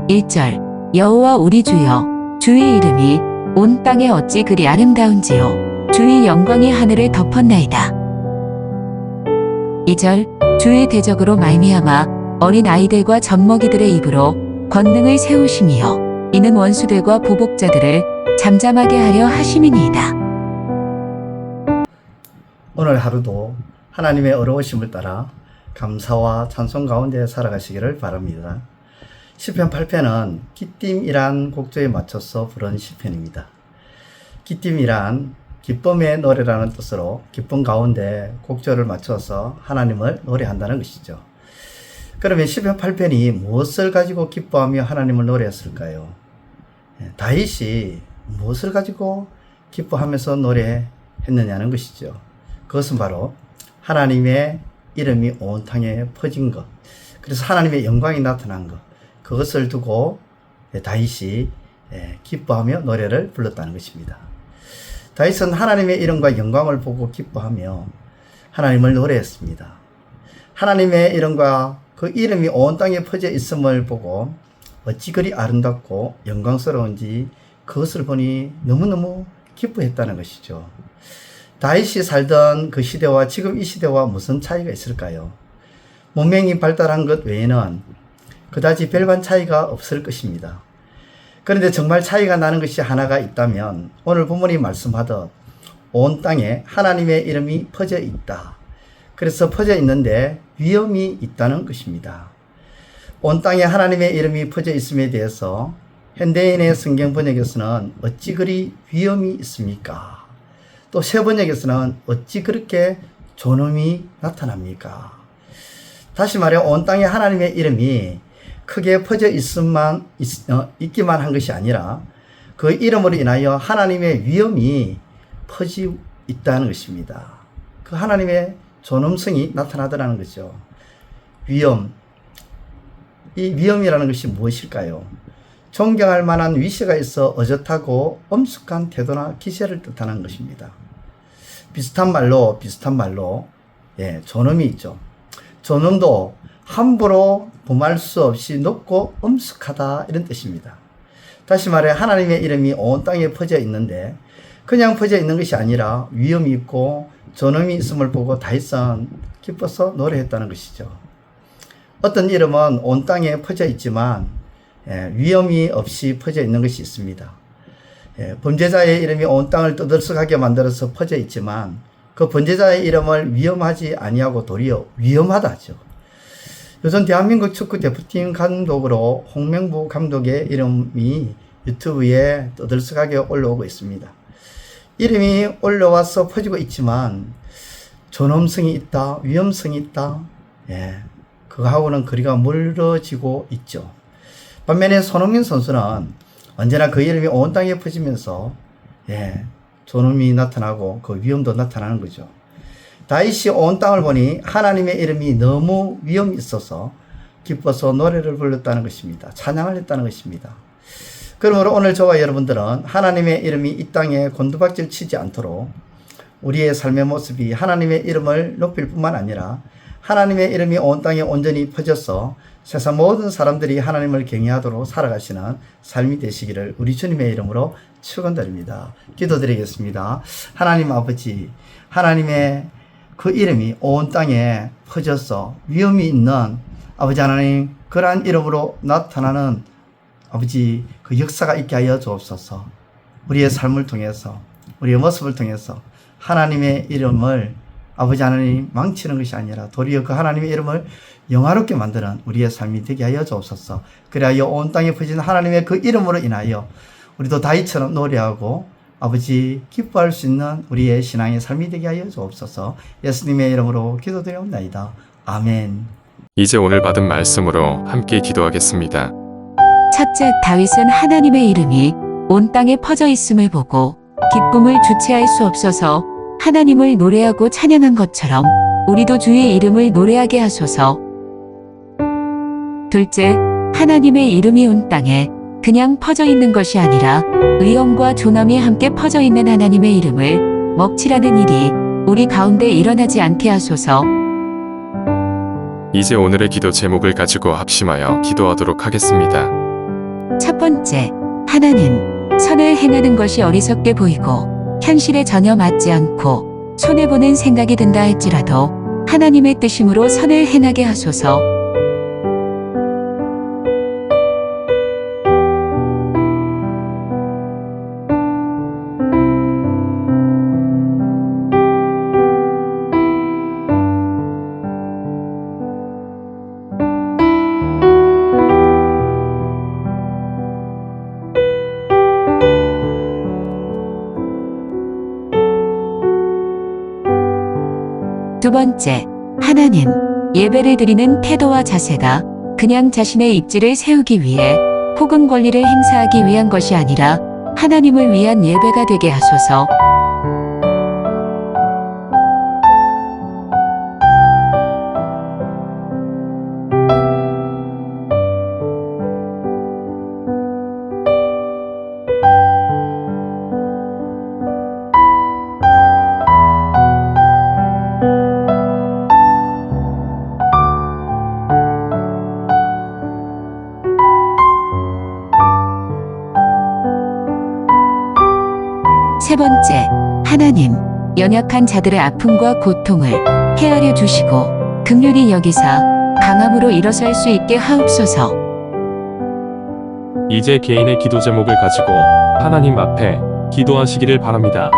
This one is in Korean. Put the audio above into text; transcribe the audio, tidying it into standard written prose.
1절 여호와 우리 주여 주의 이름이 온 땅에 어찌 그리 아름다운지요 주의 영광이 하늘을 덮었나이다. 2절 주의 대적으로 말미암아 어린 아이들과 젖먹이들의 입으로 권능을 세우심이요 이는 원수들과 보복자들을 잠잠하게 하려 하심이니이다. 오늘 하루도 하나님의 어려우심을 따라 감사와 찬송 가운데 살아가시기를 바랍니다. 시편 8편은 기띔이란 곡조에 맞춰서 부른 시편입니다. 기띔이란 기쁨의 노래라는 뜻으로 기쁨 가운데 곡조를 맞춰서 하나님을 노래한다는 것이죠. 그러면 시편 8편이 무엇을 가지고 기뻐하며 하나님을 노래했을까요? 다윗이 무엇을 가지고 기뻐하면서 노래했느냐는 것이죠. 그것은 바로 하나님의 이름이 온 땅에 퍼진 것, 그래서 하나님의 영광이 나타난 것, 그것을 두고 다윗이 기뻐하며 노래를 불렀다는 것입니다. 다윗은 하나님의 이름과 영광을 보고 기뻐하며 하나님을 노래했습니다. 하나님의 이름과 그 이름이 온 땅에 퍼져 있음을 보고 어찌 그리 아름답고 영광스러운지 그것을 보니 너무너무 기뻐했다는 것이죠. 다윗이 살던 그 시대와 지금 이 시대와 무슨 차이가 있을까요? 문명이 발달한 것 외에는 그다지 별반 차이가 없을 것입니다. 그런데 정말 차이가 나는 것이 하나가 있다면 오늘 본문이 말씀하듯 온 땅에 하나님의 이름이 퍼져 있다. 그래서 퍼져 있는데 위험이 있다는 것입니다. 온 땅에 하나님의 이름이 퍼져 있음에 대해서 현대인의 성경 번역에서는 어찌 그리 위험이 있습니까? 또 새 번역에서는 어찌 그렇게 존엄이 나타납니까? 다시 말해 온 땅에 하나님의 이름이 크게 퍼져 있기만 한 것이 아니라 그 이름으로 인하여 하나님의 위엄이 퍼지고 있다는 것입니다. 그 하나님의 존엄성이 나타나더라는 거죠. 위엄. 이 위엄이라는 것이 무엇일까요? 존경할 만한 위세가 있어 어젓하고 엄숙한 태도나 기세를 뜻하는 것입니다. 비슷한 말로 존엄이 있죠. 존엄도 함부로 범할 수 없이 높고 엄숙하다 이런 뜻입니다. 다시 말해 하나님의 이름이 온 땅에 퍼져 있는데 그냥 퍼져 있는 것이 아니라 위엄이 있고 존엄이 있음을 보고 다윗은 기뻐서 노래했다는 것이죠. 어떤 이름은 온 땅에 퍼져 있지만 위엄이 없이 퍼져 있는 것이 있습니다. 범죄자의 이름이 온 땅을 떠들썩하게 만들어서 퍼져 있지만 그 범죄자의 이름을 위험하지 아니하고 도리어 위험하다죠. 요즘 대한민국 축구 대표팀 감독으로 홍명보 감독의 이름이 유튜브에 떠들썩하게 올라오고 있습니다. 이름이 올라와서 퍼지고 있지만 존엄성이 있다, 위험성이 있다. 그거하고는 거리가 멀어지고 있죠. 반면에 손흥민 선수는 언제나 그 이름이 온 땅에 퍼지면서 존엄이 나타나고 그 위엄도 나타나는 거죠. 다윗이 온 땅을 보니 하나님의 이름이 너무 위엄이 있어서 기뻐서 노래를 불렀다는 것입니다. 찬양을 했다는 것입니다. 그러므로 오늘 저와 여러분들은 하나님의 이름이 이 땅에 곤두박질 치지 않도록 우리의 삶의 모습이 하나님의 이름을 높일 뿐만 아니라 하나님의 이름이 온 땅에 온전히 퍼져서 세상 모든 사람들이 하나님을 경외하도록 살아가시는 삶이 되시기를 우리 주님의 이름으로 축원드립니다. 기도드리겠습니다. 하나님 아버지, 하나님의 그 이름이 온 땅에 퍼져서 위험이 있는 아버지 하나님, 그러한 이름으로 나타나는 아버지 그 역사가 있게 하여 주옵소서. 우리의 삶을 통해서, 우리의 모습을 통해서 하나님의 이름을 아버지 하나님 망치는 것이 아니라 도리어 그 하나님의 이름을 영화롭게 만드는 우리의 삶이 되게 하여 주옵소서. 그리하여 온 땅에 퍼진 하나님의 그 이름으로 인하여 우리도 다윗처럼 노래하고 아버지 기뻐할 수 있는 우리의 신앙의 삶이 되게 하여 주옵소서. 예수님의 이름으로 기도드리옵나이다. 아멘. 이제 오늘 받은 말씀으로 함께 기도하겠습니다. 첫째, 다윗은 하나님의 이름이 온 땅에 퍼져 있음을 보고 기쁨을 주체할 수 없어서 하나님을 노래하고 찬양한 것처럼 우리도 주의 이름을 노래하게 하소서. 둘째, 하나님의 이름이 온 땅에 그냥 퍼져 있는 것이 아니라 의엄과 존엄이 함께 퍼져 있는 하나님의 이름을 먹칠하는 일이 우리 가운데 일어나지 않게 하소서. 이제 오늘의 기도 제목을 가지고 합심하여 기도하도록 하겠습니다. 첫 번째, 하나는 선을 행하는 것이 어리석게 보이고 현실에 전혀 맞지 않고 손해보는 생각이 든다 할지라도 하나님의 뜻임으로 선을 행하게 하소서. 두 번째, 하나는 예배를 드리는 태도와 자세가 그냥 자신의 입지를 세우기 위해 혹은 권리를 행사하기 위한 것이 아니라 하나님을 위한 예배가 되게 하소서. 세 번째, 하나님, 연약한 자들의 아픔과 고통을 헤아려 주시고 긍휼히 여기사 강함으로 일어설 수 있게 하옵소서. 이제 개인의 기도 제목을 가지고 하나님 앞에 기도하시기를 바랍니다.